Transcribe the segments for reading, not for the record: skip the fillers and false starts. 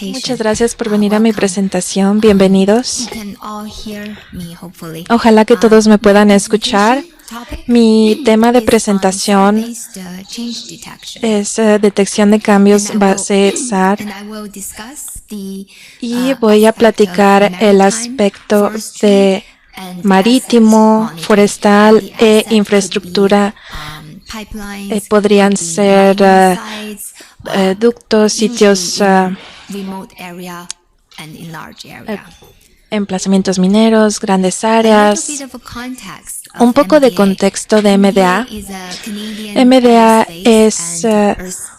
Muchas gracias por venir a mi presentación. Bienvenidos. Ojalá que todos me puedan escuchar. Mi tema de presentación es detección de cambios base SAR y voy a platicar el aspecto de marítimo, forestal e infraestructura. Podrían ser ductos, sitios, emplazamientos mineros, grandes áreas. Un poco de contexto de MDA. MDA es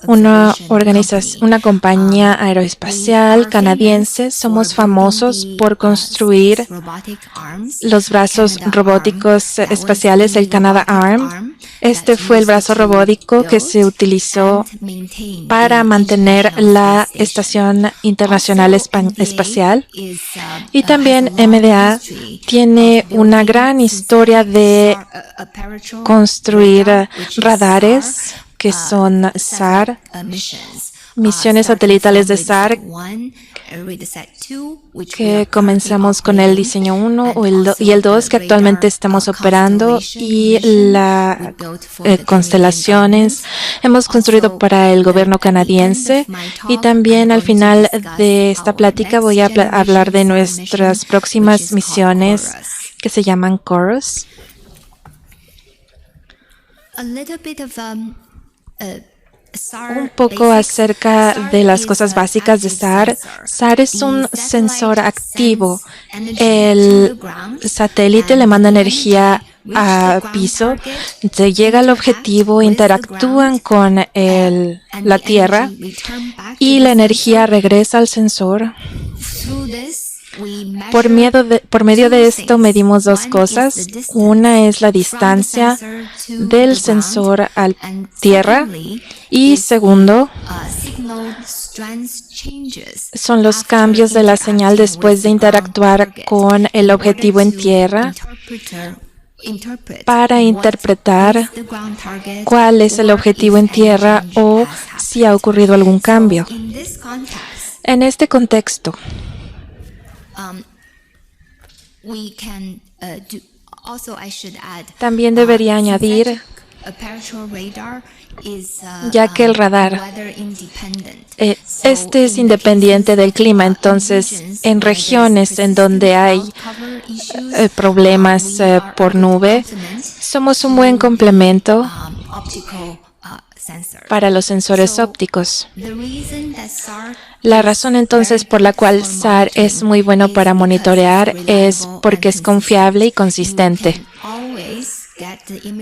una compañía aeroespacial canadiense. Somos famosos por construir los brazos robóticos espaciales, el Canadarm. Este fue el brazo robótico que se utilizó para mantener la Estación Internacional Espacial. Y también MDA tiene una gran historia de construir radares que son SAR, misiones satelitales de SAR, que comenzamos con el diseño 1 y el 2 que actualmente estamos operando, y las constelaciones hemos construido para el gobierno canadiense. Y también al final de esta plática voy a hablar de nuestras próximas misiones que se llaman CHORUS. Un poco acerca de las cosas básicas de SAR. SAR es un sensor activo. El satélite le manda energía a piso, se llega al objetivo, interactúan con la Tierra y la energía regresa al sensor. Por medio de esto medimos dos cosas. Una es la distancia del sensor a Tierra y segundo son los cambios de la señal después de interactuar con el objetivo en Tierra para interpretar cuál es el objetivo en Tierra o si ha ocurrido algún cambio. En este contexto, también debería añadir, ya que el radar este es independiente del clima, entonces en regiones en donde hay problemas por nube, somos un buen complemento para los sensores ópticos. La razón entonces por la cual SAR es muy bueno para monitorear es porque es confiable y consistente.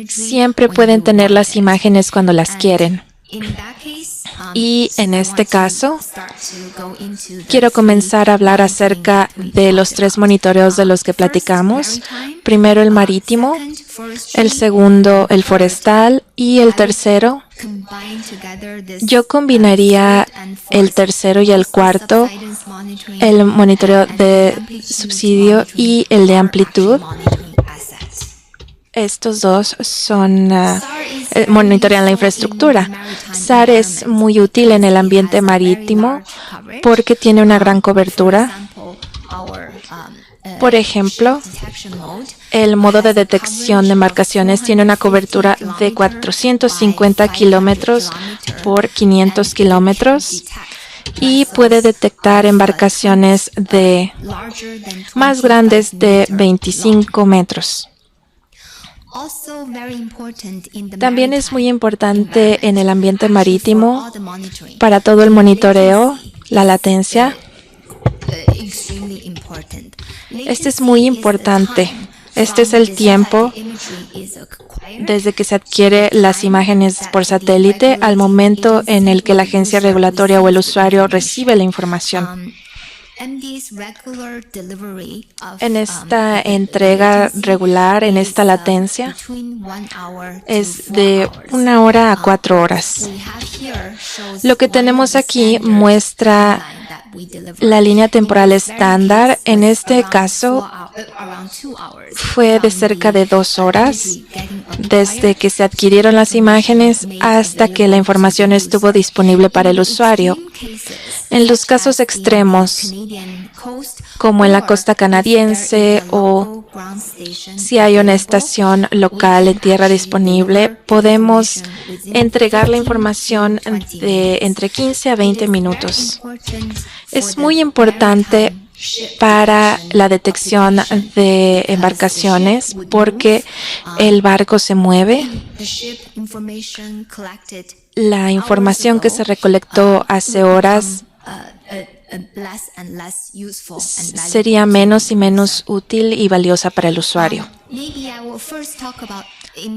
Siempre pueden tener las imágenes cuando las quieren. Y en este caso, quiero comenzar a hablar acerca de los tres monitoreos de los que platicamos. Primero el marítimo, el segundo el forestal y el tercero. Yo combinaría el tercero y el cuarto, el monitoreo de subsidio y el de amplitud. Estos dos son monitorean la infraestructura. SAR es muy útil en el ambiente marítimo porque tiene una gran cobertura. Por ejemplo, el modo de detección de embarcaciones tiene una cobertura de 450 kilómetros por 500 kilómetros y puede detectar embarcaciones más grandes de 25 metros. También es muy importante en el ambiente marítimo para todo el monitoreo, la latencia. Este es muy importante. Este es el tiempo desde que se adquiere las imágenes por satélite al momento en el que la agencia regulatoria o el usuario recibe la información. En esta entrega regular, en esta latencia, es de 1 hora a 4 horas. Lo que tenemos aquí muestra La línea temporal estándar en este caso fue de cerca de 2 horas, desde que se adquirieron las imágenes hasta que la información estuvo disponible para el usuario. En los casos extremos, como en la costa canadiense o si hay una estación local en tierra disponible, podemos entregar la información de entre 15 a 20 minutos. Es muy importante para la detección de embarcaciones porque el barco se mueve. La información que se recolectó hace horas sería menos y menos útil y valiosa para el usuario.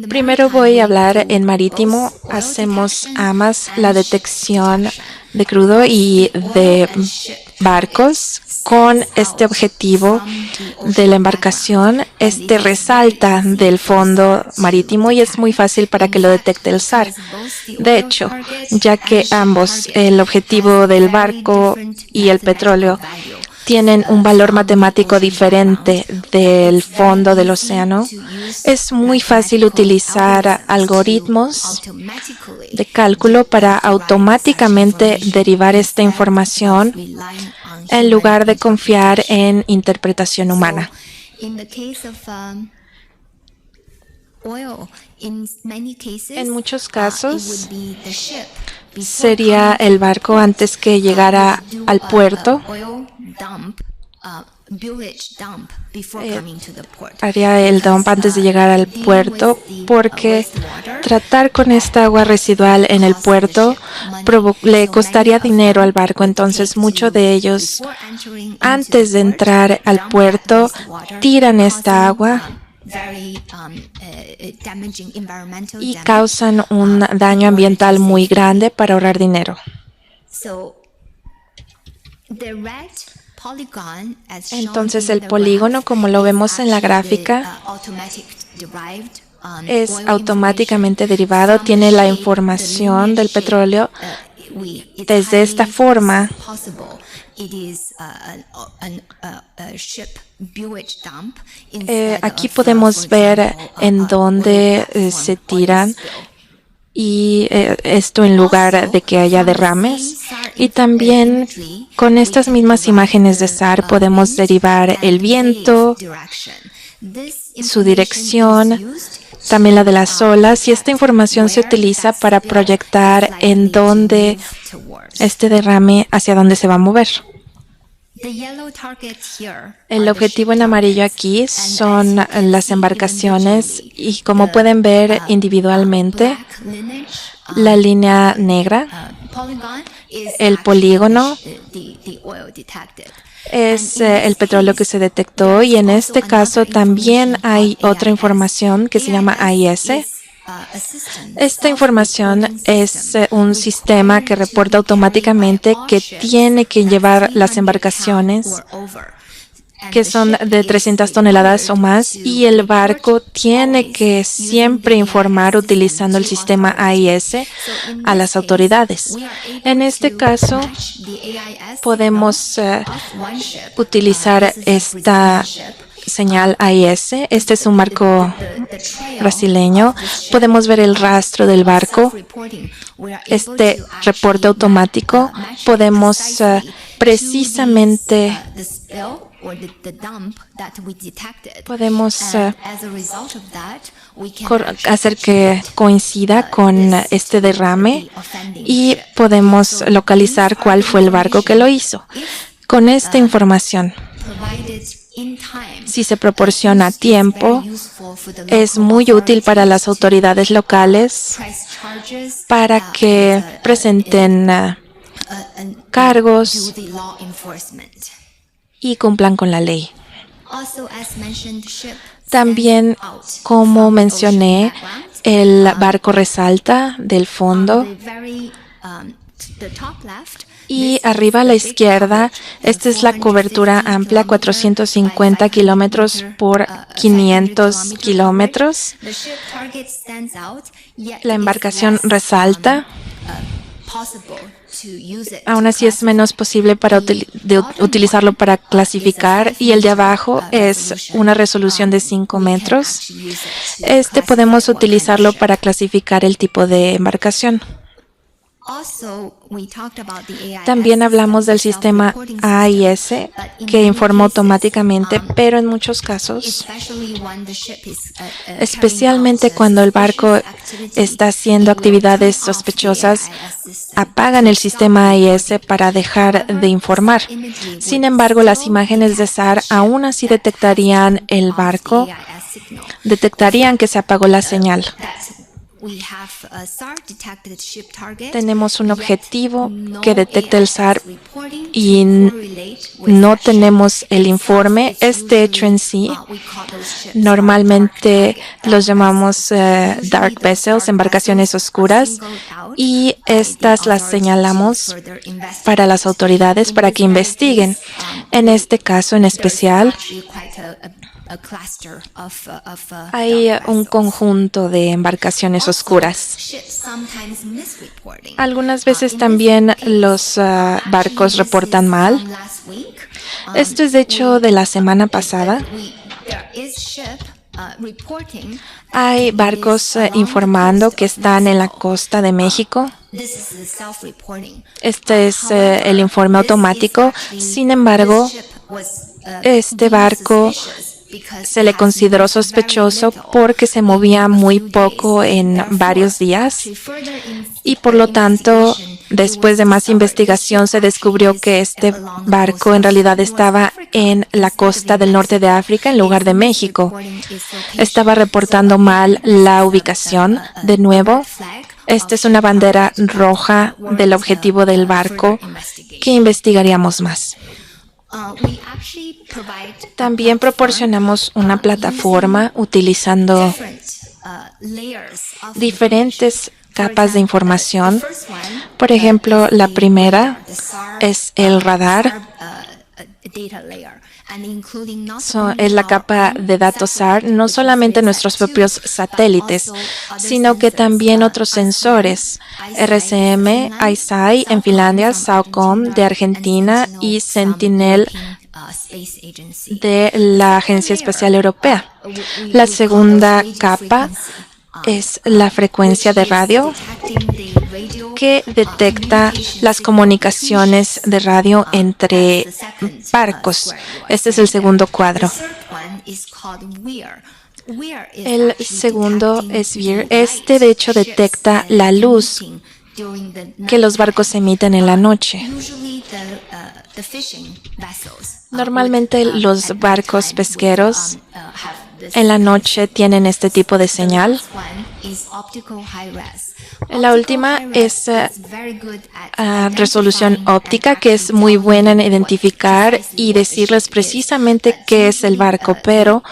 Primero voy a hablar en marítimo. Hacemos ambas, la detección de crudo y de barcos con este objetivo de la embarcación. Este resalta del fondo marítimo y es muy fácil para que lo detecte el SAR. De hecho, ya que ambos, el objetivo del barco y el petróleo, tienen un valor matemático diferente del fondo del océano, es muy fácil utilizar algoritmos de cálculo para automáticamente derivar esta información en lugar de confiar en interpretación humana. En muchos casos, sería el barco antes que llegara al puerto. Haría el dump antes de llegar al puerto porque tratar con esta agua residual en el puerto le costaría dinero al barco. Entonces, muchos de ellos, antes de entrar al puerto, tiran esta agua y causan un daño ambiental muy grande para ahorrar dinero. Entonces, el polígono, como lo vemos en la gráfica, es automáticamente derivado, tiene la información del petróleo. Desde esta forma, aquí podemos ver en dónde se tiran y esto en lugar de que haya derrames. Y también con estas mismas imágenes de SAR podemos derivar el viento, su dirección, también la de las olas, y esta información se utiliza para proyectar en dónde este derrame, hacia dónde se va a mover. El objetivo en amarillo aquí son las embarcaciones y como pueden ver individualmente, la línea negra, el polígono, es el petróleo que se detectó y en este caso también hay otra información que se llama AIS. Esta información es un sistema que reporta automáticamente que tiene que llevar las embarcaciones que son de 300 toneladas o más y el barco tiene que siempre informar utilizando el sistema AIS a las autoridades. En este caso, podemos utilizar esta señal AIS. Este es un barco brasileño. Podemos ver el rastro del barco. Este reporte automático. Podemos precisamente hacer que coincida con este derrame y podemos localizar cuál fue el barco que lo hizo. Con esta información, si se proporciona a tiempo, es muy útil para las autoridades locales para que presenten cargos y cumplan con la ley. También, como mencioné, el barco resalta del fondo. Y arriba a la izquierda, esta es la cobertura amplia, 450 kilómetros por 500 kilómetros. La embarcación resalta. Aún así es menos posible para utilizarlo para clasificar, y el de abajo es una resolución de 5 metros. Podemos utilizarlo para clasificar el tipo de embarcación. También hablamos del sistema AIS, que informa automáticamente, pero en muchos casos, especialmente cuando el barco está haciendo actividades sospechosas, apagan el sistema AIS para dejar de informar. Sin embargo, las imágenes de SAR aún así detectarían el barco, detectarían que se apagó la señal. Tenemos un objetivo que detecta el SAR y no tenemos el informe. Este hecho en sí, normalmente los llamamos dark vessels, embarcaciones oscuras, y estas las señalamos para las autoridades para que investiguen. En este caso en especial, hay un conjunto de embarcaciones oscuras. Algunas veces también los barcos reportan mal. Esto es de hecho de la semana pasada. Hay barcos informando que están en la costa de México. Este es el informe automático. Sin embargo, este barco se le consideró sospechoso porque se movía muy poco en varios días, y por lo tanto, después de más investigación, se descubrió que este barco en realidad estaba en la costa del norte de África en lugar de México. Estaba reportando mal la ubicación. De nuevo, esta es una bandera roja del objetivo del barco que investigaríamos más. También proporcionamos una plataforma utilizando diferentes capas de información. Por ejemplo, la primera es el radar. Es la capa de datos SAR, no solamente nuestros propios satélites, sino que también otros sensores, RCM, ICEYE en Finlandia, SAOCOM de Argentina y Sentinel de la Agencia Espacial Europea. La segunda capa es la frecuencia de radio, que detecta las comunicaciones de radio entre barcos. Este es el segundo cuadro. El segundo es WIR. De hecho detecta la luz que los barcos emiten en la noche. Normalmente los barcos pesqueros en la noche tienen este tipo de señal. La última es resolución óptica, que es muy buena en identificar y decirles precisamente qué es el barco, pero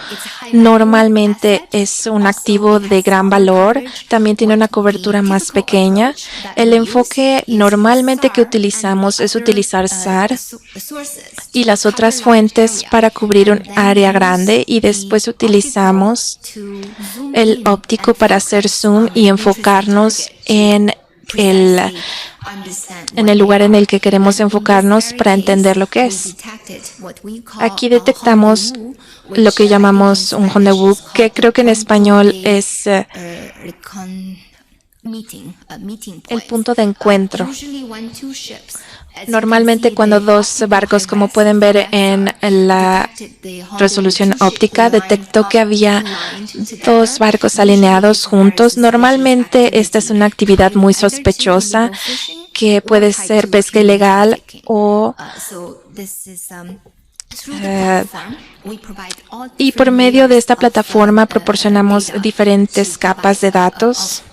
normalmente es un activo de gran valor. También tiene una cobertura más pequeña. El enfoque normalmente que utilizamos es utilizar SAR y las otras fuentes para cubrir un área grande, y después utilizamos el óptico para hacer zoom y enfocarnos en el lugar en el que queremos enfocarnos para entender lo que es. Aquí detectamos lo que llamamos un rendezvous, que creo que en español es el punto de encuentro. Normalmente cuando dos barcos, como pueden ver en la resolución óptica, detectó que había dos barcos alineados juntos. Normalmente esta es una actividad muy sospechosa, que puede ser pesca ilegal o y por medio de esta plataforma proporcionamos diferentes capas de datos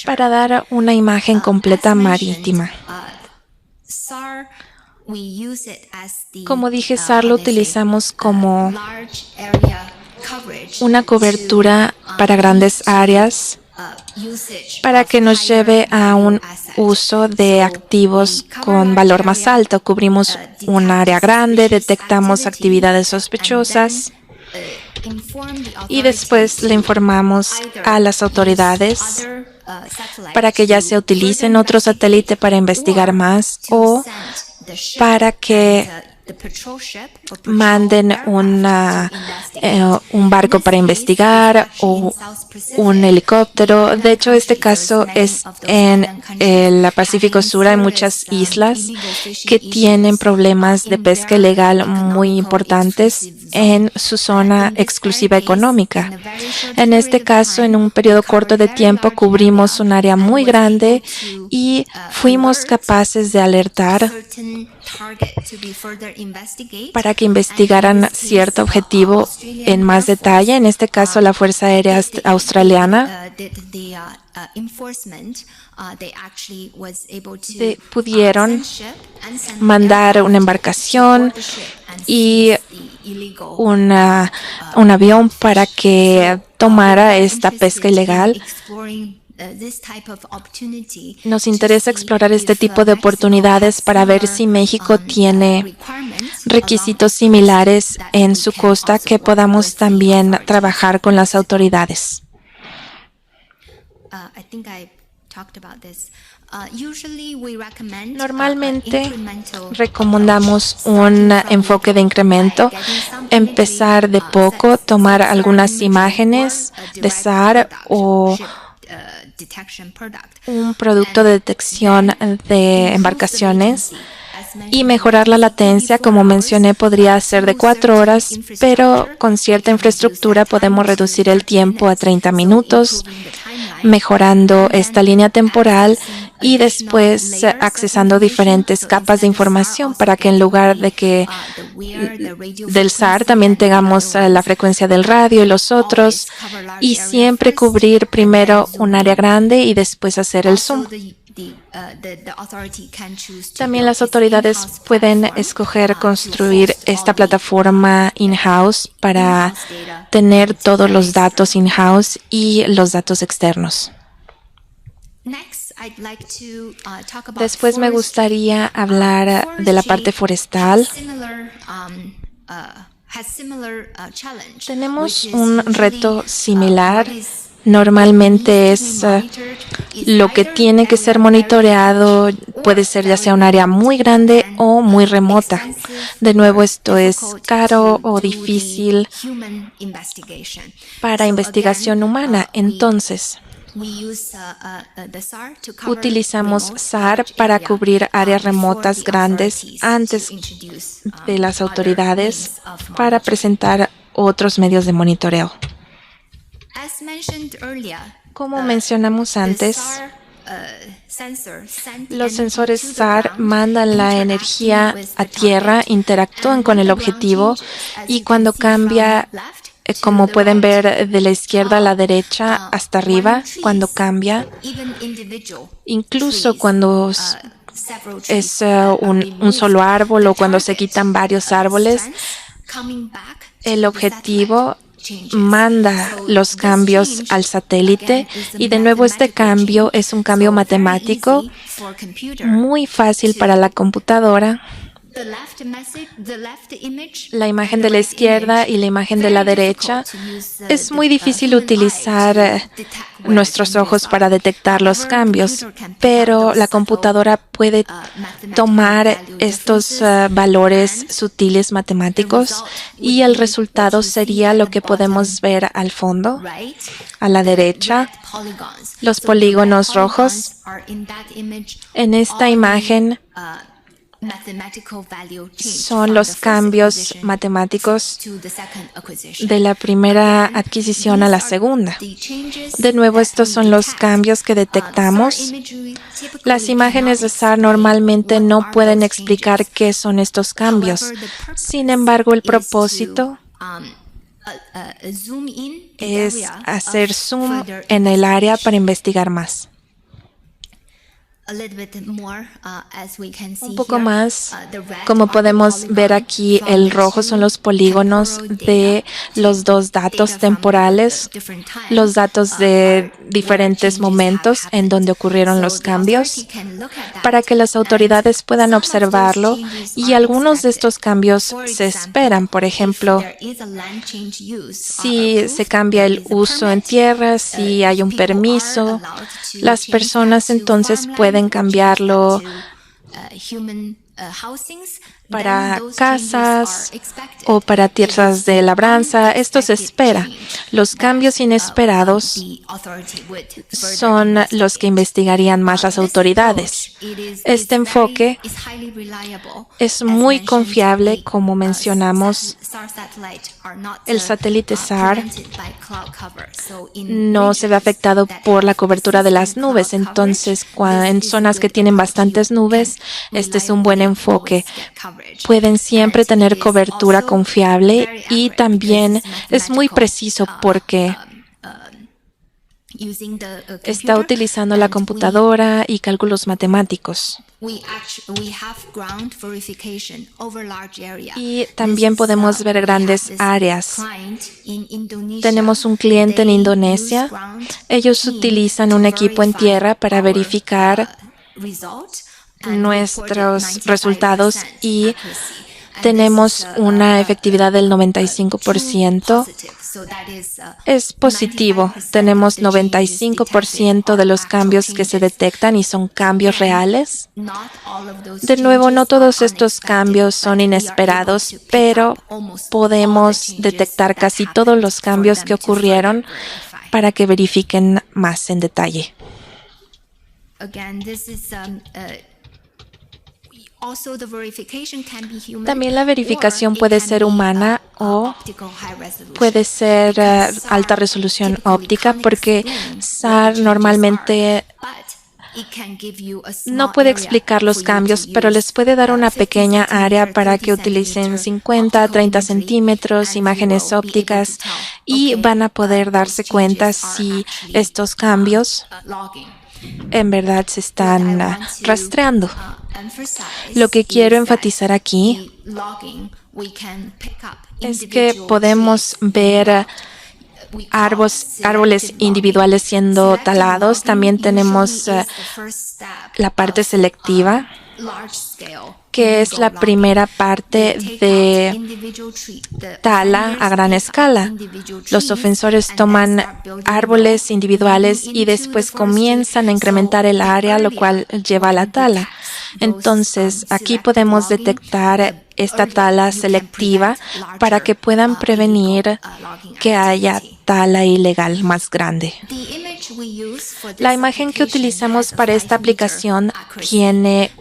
para dar una imagen completa marítima. Como dije, SAR lo utilizamos como una cobertura para grandes áreas, para que nos lleve a un uso de activos con valor más alto. Cubrimos un área grande, detectamos actividades sospechosas y después le informamos a las autoridades para que ya se utilicen otro satélite para investigar más o para que manden un barco para investigar o un helicóptero. De hecho, este caso es en el Pacífico Sur. Hay muchas islas que tienen problemas de pesca ilegal muy importantes en su zona exclusiva económica. En este caso, en un periodo corto de tiempo, cubrimos un área muy grande y fuimos capaces de alertar para que investigaran cierto objetivo en más detalle, en este caso la Fuerza Aérea Australiana. Pudieron mandar una embarcación y un avión para que tomara esta pesca ilegal. Nos interesa explorar este tipo de oportunidades para ver si México tiene requisitos similares en su costa que podamos también trabajar con las autoridades. Normalmente recomendamos un enfoque de incremento, empezar de poco, tomar algunas imágenes de SAR o un producto de detección de embarcaciones y mejorar la latencia. Como mencioné, podría ser de 4 horas, pero con cierta infraestructura podemos reducir el tiempo a 30 minutos, mejorando esta línea temporal y después accesando diferentes capas de información para que en lugar de que del SAR también tengamos la frecuencia del radio y los otros, y siempre cubrir primero un área grande y después hacer el zoom. También las autoridades pueden escoger construir esta plataforma in-house para tener todos los datos in-house y los datos externos. Después me gustaría hablar de la parte forestal. Tenemos un reto similar. Normalmente es lo que tiene que ser monitoreado, puede ser ya sea un área muy grande o muy remota. De nuevo, esto es caro o difícil para investigación humana. Entonces, utilizamos SAR para cubrir áreas remotas grandes antes de las autoridades para presentar otros medios de monitoreo. Como mencionamos antes, los sensores SAR mandan la energía a tierra, interactúan con el objetivo y cuando cambia, como pueden ver de la izquierda a la derecha hasta arriba, cuando cambia, incluso cuando es un solo árbol o cuando se quitan varios árboles, el objetivo manda los cambios al satélite y de nuevo este cambio es un cambio matemático muy fácil para la computadora. La imagen de la izquierda y la imagen de la derecha es muy difícil utilizar nuestros ojos para detectar los cambios, pero la computadora puede tomar estos valores sutiles matemáticos y el resultado sería lo que podemos ver al fondo, a la derecha, los polígonos rojos. En esta imagen son los cambios matemáticos de la primera adquisición a la segunda. De nuevo, estos son los cambios que detectamos. Las imágenes de SAR normalmente no pueden explicar qué son estos cambios. Sin embargo, el propósito es hacer zoom en el área para investigar más. Un poco más, como podemos ver aquí, el rojo son los polígonos de los dos datos temporales, los datos de diferentes momentos en donde ocurrieron los cambios, para que las autoridades puedan observarlo, y algunos de estos cambios se esperan. Por ejemplo, si se cambia el uso en tierra, si hay un permiso, las personas entonces pueden cambiarlo para casas o para tierras de labranza. Esto se espera. Los cambios inesperados son los que investigarían más las autoridades. Este enfoque es muy confiable, como mencionamos. El satélite SAR no se ve afectado por la cobertura de las nubes. Entonces, en zonas que tienen bastantes nubes, este es un buen enfoque. Pueden siempre tener cobertura confiable, y también es muy preciso porque está utilizando la computadora y cálculos matemáticos. Y también podemos ver grandes áreas. Tenemos un cliente en Indonesia. Ellos utilizan un equipo en tierra para verificar nuestros resultados, y tenemos una efectividad del 95%. Es positivo. Tenemos 95% de los cambios que se detectan y son cambios reales. De nuevo, no todos estos cambios son inesperados, pero podemos detectar casi todos los cambios que ocurrieron para que verifiquen más en detalle. También la verificación puede ser humana o puede ser alta resolución óptica, porque SAR normalmente no puede explicar los cambios, pero les puede dar una pequeña área para que utilicen 50, 30 centímetros, imágenes ópticas, y van a poder darse cuenta si estos cambios en verdad se están rastreando. Lo que quiero enfatizar aquí es que podemos ver árboles individuales siendo talados. También tenemos la parte selectiva, que es la primera parte de tala a gran escala. Los ofensores toman árboles individuales y después comienzan a incrementar el área, lo cual lleva a la tala. Entonces, aquí podemos detectar esta tala selectiva para que puedan prevenir que haya tala ilegal más grande. La imagen que utilizamos para esta aplicación tiene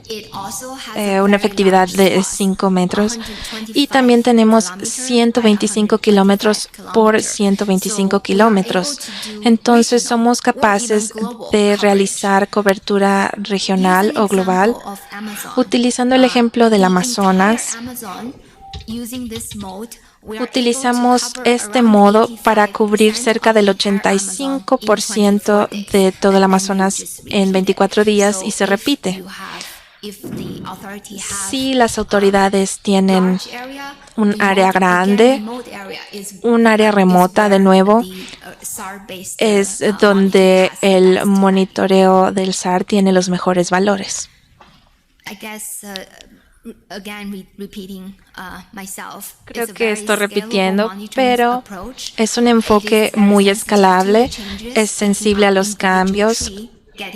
una efectividad de 5 metros, y también tenemos 125 kilómetros por 125 kilómetros. Entonces somos capaces de realizar cobertura regional o global. Utilizando el ejemplo del Amazonas, utilizamos este modo para cubrir cerca del 85% de todo el Amazonas en 24 días, y se repite. Si las autoridades tienen un área grande, un área remota, de nuevo, es donde el monitoreo del SAR tiene los mejores valores. Creo que estoy repitiendo, pero es un enfoque muy escalable, es sensible a los cambios.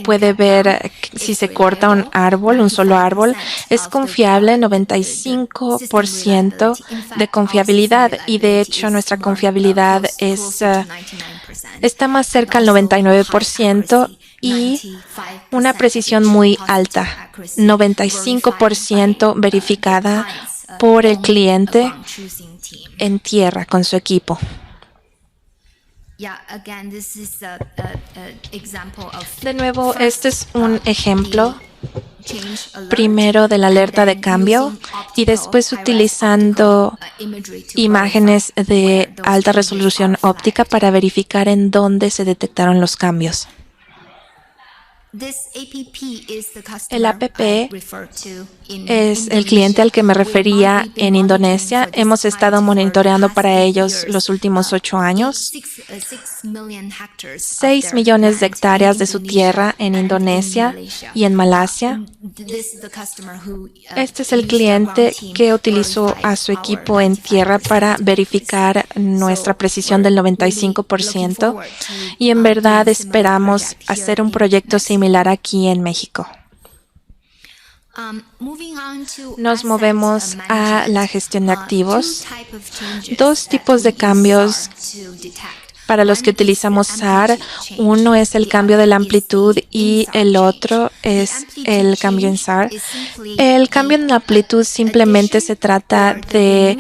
Puede ver si se corta un árbol, un solo árbol. Es confiable, 95% de confiabilidad, y de hecho nuestra confiabilidad está más cerca al 99%, y una precisión muy alta, 95% verificada por el cliente en tierra con su equipo. De nuevo, este es un ejemplo primero de la alerta de cambio, y después utilizando imágenes de alta resolución óptica para verificar en dónde se detectaron los cambios. El APP es el cliente al que me refería en Indonesia. Hemos estado monitoreando para ellos los últimos 8 años. 6 millones de hectáreas de su tierra en Indonesia y en Malasia. Este es el cliente que utilizó a su equipo en tierra para verificar nuestra precisión del 95%. Y en verdad esperamos hacer un proyecto similar aquí en México. Nos movemos a la gestión de activos. 2 tipos de cambios para los que utilizamos SAR. Uno es el cambio de la amplitud y el otro es el cambio en SAR. El cambio en la amplitud simplemente se trata de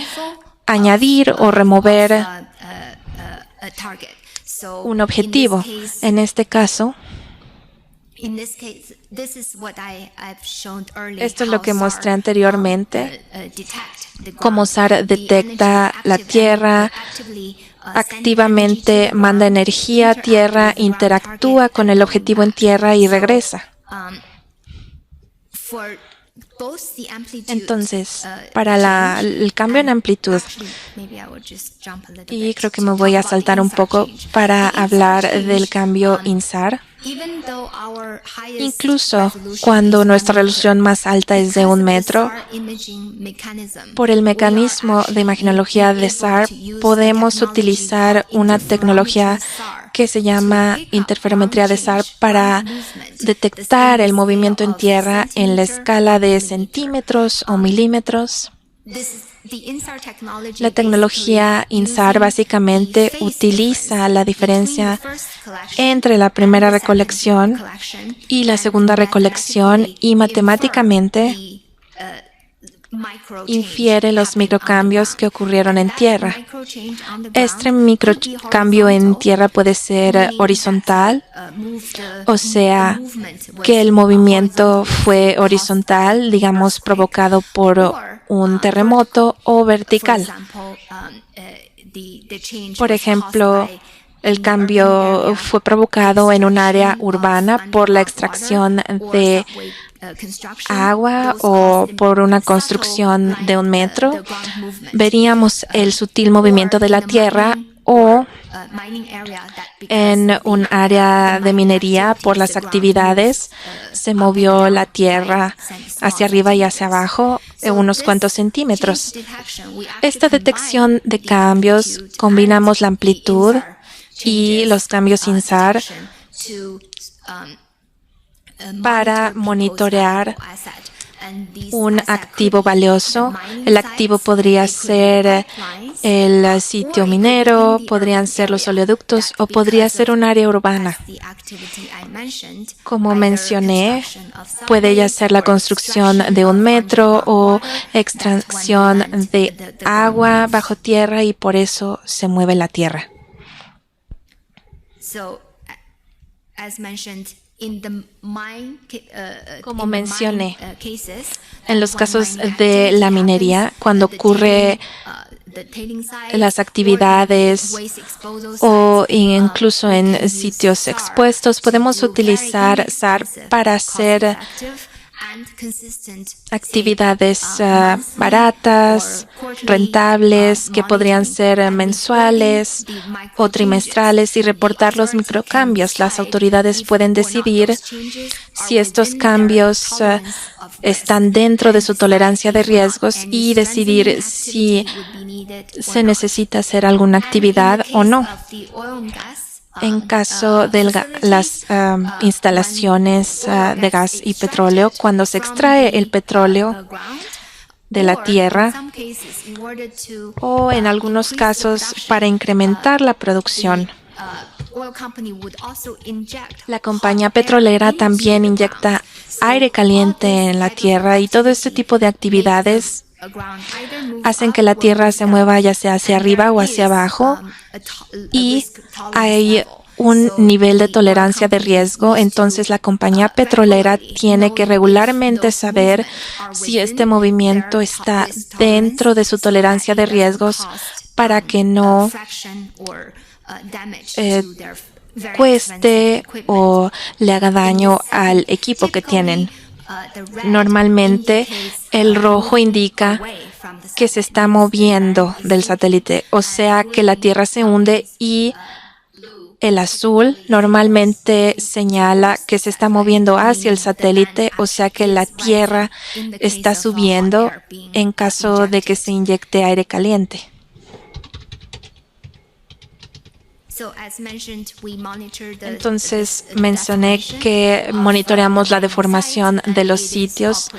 añadir o remover un objetivo. En este caso, esto es lo que mostré anteriormente, cómo SAR detecta la Tierra, activamente manda energía a Tierra, interactúa con el objetivo en Tierra y regresa. Entonces, para el cambio en amplitud, y creo que me voy a saltar un poco para hablar del cambio INSAR. Incluso cuando nuestra resolución más alta es de 1 metro, por el mecanismo de imagenología de SAR podemos utilizar una tecnología que se llama interferometría de SAR para detectar el movimiento en tierra en la escala de centímetros o milímetros. La tecnología INSAR básicamente utiliza la diferencia entre la primera recolección y la segunda recolección y matemáticamente infiere los microcambios que ocurrieron en tierra. Este microcambio en tierra puede ser horizontal, o sea, que el movimiento fue horizontal, digamos, provocado por un terremoto, o vertical. Por ejemplo, el cambio fue provocado en un área urbana por la extracción de agua o por una construcción de 1 metro. Veríamos el sutil movimiento de la tierra, o en un área de minería por las actividades se movió la tierra hacia arriba y hacia abajo unos cuantos centímetros. Esta detección de cambios, combinamos la amplitud y los cambios INSAR para monitorear un activo valioso. El activo podría ser el sitio minero, podrían ser los oleoductos o podría ser un área urbana. Como mencioné, puede ya ser la construcción de 1 metro o extracción de agua bajo tierra y por eso se mueve la tierra. Como mencioné, en los casos de la minería, cuando ocurre las actividades o incluso en sitios expuestos, podemos utilizar SAR para hacer actividades baratas, rentables, que podrían ser mensuales o trimestrales y reportar los microcambios. Las autoridades pueden decidir si estos cambios están dentro de su tolerancia de riesgos y decidir si se necesita hacer alguna actividad o no. En caso de las instalaciones de gas y petróleo, cuando se extrae el petróleo de la tierra, o en algunos casos para incrementar la producción, la compañía petrolera también inyecta aire caliente en la tierra y todo este tipo de actividades hacen que la tierra se mueva ya sea hacia arriba o hacia abajo y hay un nivel de tolerancia de riesgo. Entonces la compañía petrolera tiene que regularmente saber si este movimiento está dentro de su tolerancia de riesgos para que no cueste o le haga daño al equipo que tienen. Normalmente el rojo indica que se está moviendo del satélite, o sea que la Tierra se hunde, y el azul normalmente señala que se está moviendo hacia el satélite, o sea que la Tierra está subiendo en caso de que se inyecte aire caliente. Entonces mencioné que monitoreamos la deformación de los sitios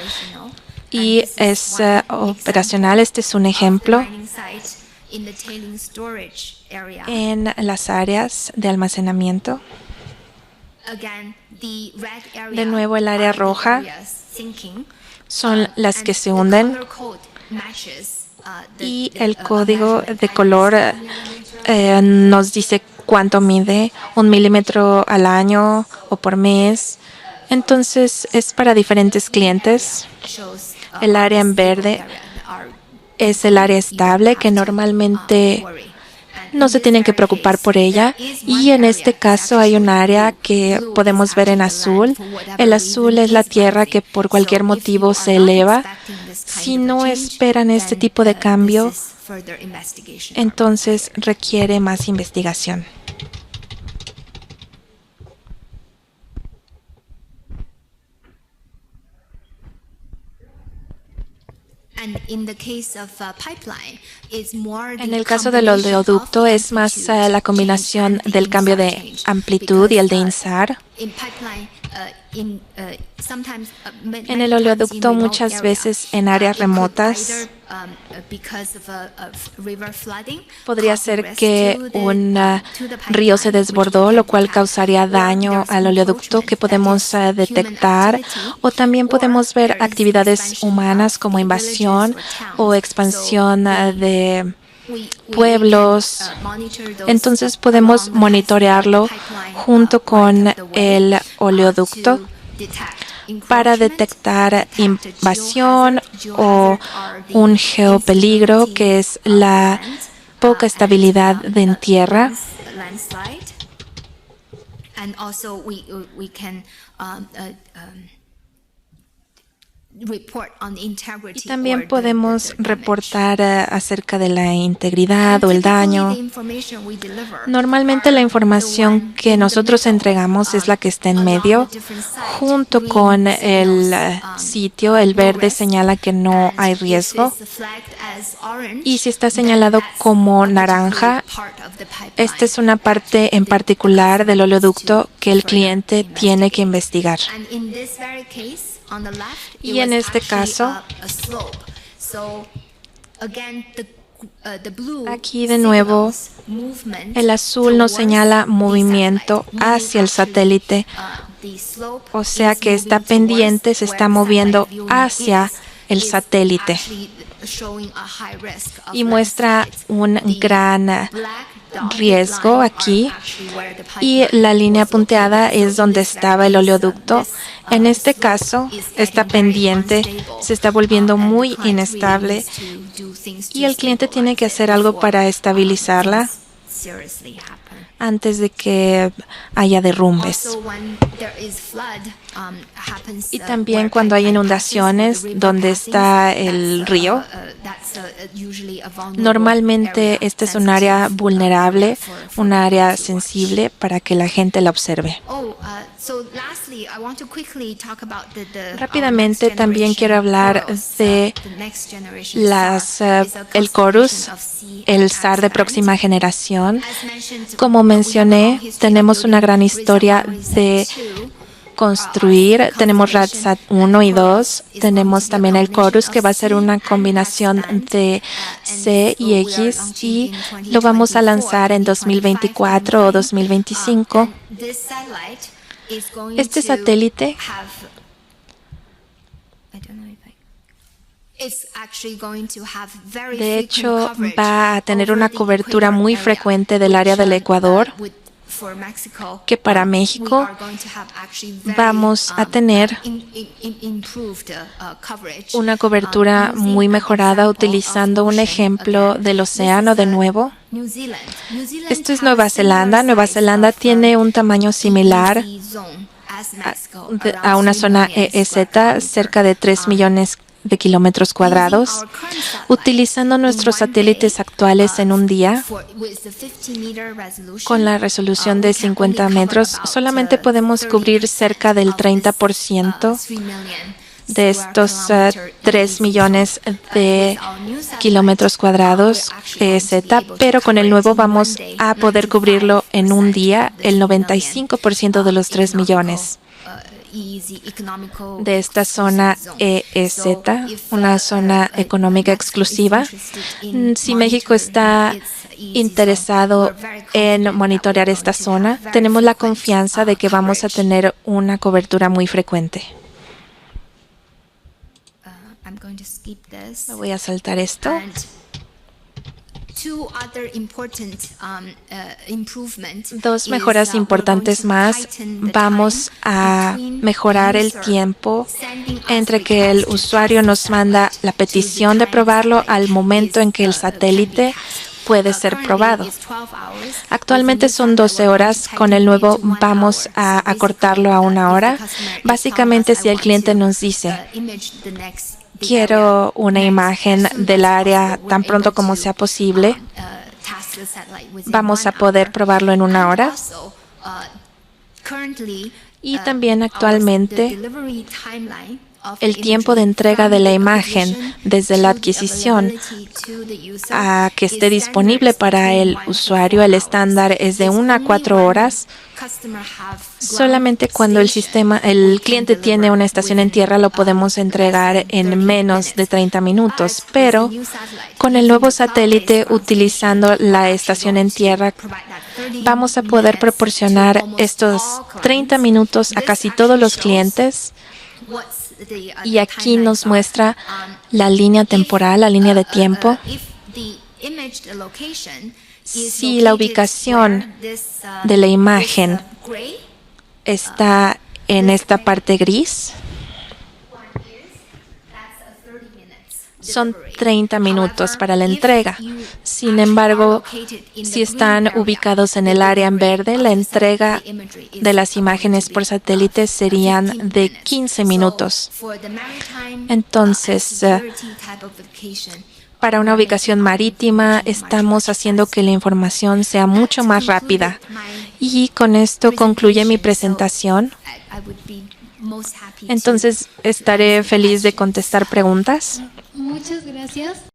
y es operacional. Este es un ejemplo en las áreas de almacenamiento. De nuevo, el área roja son las que se hunden y el código de color nos dice cuánto mide, 1 milímetro al año o por mes. Entonces es para diferentes clientes. El área en verde es el área estable, que normalmente no se tienen que preocupar por ella, y en este caso hay un área que podemos ver en azul. El azul es la Tierra que por cualquier motivo se eleva. Si no esperan este tipo de cambio, entonces requiere más investigación. En el caso del oleoducto es más la combinación del cambio de amplitud y el de INSAR. En el oleoducto muchas veces en áreas remotas podría ser que un río se desbordó, lo cual causaría daño al oleoducto que podemos detectar, o también podemos ver actividades humanas como invasión o expansión de pueblos. Entonces podemos monitorearlo junto con el oleoducto para detectar invasión o un geopeligro, que es la poca estabilidad en tierra. Y también podemos reportar acerca de la integridad o el daño. Normalmente la información que nosotros entregamos es la que está en medio, junto con el sitio. El verde señala que no hay riesgo. Y si está señalado como naranja, esta es una parte en particular del oleoducto que el cliente tiene que investigar. Y en este caso, aquí de nuevo, el azul nos señala movimiento hacia el satélite, o sea que esta pendiente se está moviendo hacia el satélite y muestra un gran riesgo aquí, y la línea punteada es donde estaba el oleoducto. En este caso, esta pendiente se está volviendo muy inestable y el cliente tiene que hacer algo para estabilizarla antes de que haya derrumbes. Y también cuando hay inundaciones donde está el río, normalmente este es un área vulnerable, un área sensible para que la gente la observe. Rápidamente también quiero hablar de el CORUS, el SAR de próxima generación. Como mencioné, tenemos una gran historia de construir. Tenemos RadSat 1 y 2. Tenemos también el CORUS, que va a ser una combinación de C y X, y lo vamos a lanzar en 2024 o 2025. Este satélite de hecho va a tener una cobertura muy frecuente del área del Ecuador, que para México vamos a tener una cobertura muy mejorada utilizando un ejemplo del océano de nuevo. Esto es Nueva Zelanda. Nueva Zelanda tiene un tamaño similar a una zona EEZ, cerca de 3 millones de kilómetros cuadrados. Utilizando nuestros satélites actuales en un día, con la resolución de 50 metros, solamente podemos cubrir cerca del 30% de estos 3 millones de kilómetros cuadrados EEZ, pero con el nuevo vamos a poder cubrirlo en un día, el 95% de los 3 millones de esta zona EEZ, una zona económica exclusiva. Si México está interesado en monitorear esta zona, tenemos la confianza de que vamos a tener una cobertura muy frecuente. Me voy a saltar esto. Dos mejoras importantes más. Vamos a mejorar el tiempo entre que el usuario nos manda la petición de probarlo al momento en que el satélite puede ser probado. Actualmente son 12 horas. Con el nuevo vamos a acortarlo a 1 hora. Básicamente, si el cliente nos dice: quiero una imagen del área tan pronto como sea posible, vamos a poder probarlo en 1 hora. Y también actualmente el tiempo de entrega de la imagen desde la adquisición a que esté disponible para el usuario, el estándar es de 1 a 4 horas. Solamente cuando el cliente tiene una estación en tierra lo podemos entregar en menos de 30 minutos, pero con el nuevo satélite utilizando la estación en tierra vamos a poder proporcionar estos 30 minutos a casi todos los clientes. Y aquí nos muestra la línea temporal, la línea de tiempo. Si la ubicación de la imagen está en esta parte gris, son 30 minutos para la entrega. Sin embargo, si están ubicados en el área en verde, la entrega de las imágenes por satélite serían de 15 minutos. Entonces, para una ubicación marítima, estamos haciendo que la información sea mucho más rápida. Y con esto concluye mi presentación. Entonces, estaré feliz de contestar preguntas. Muchas gracias.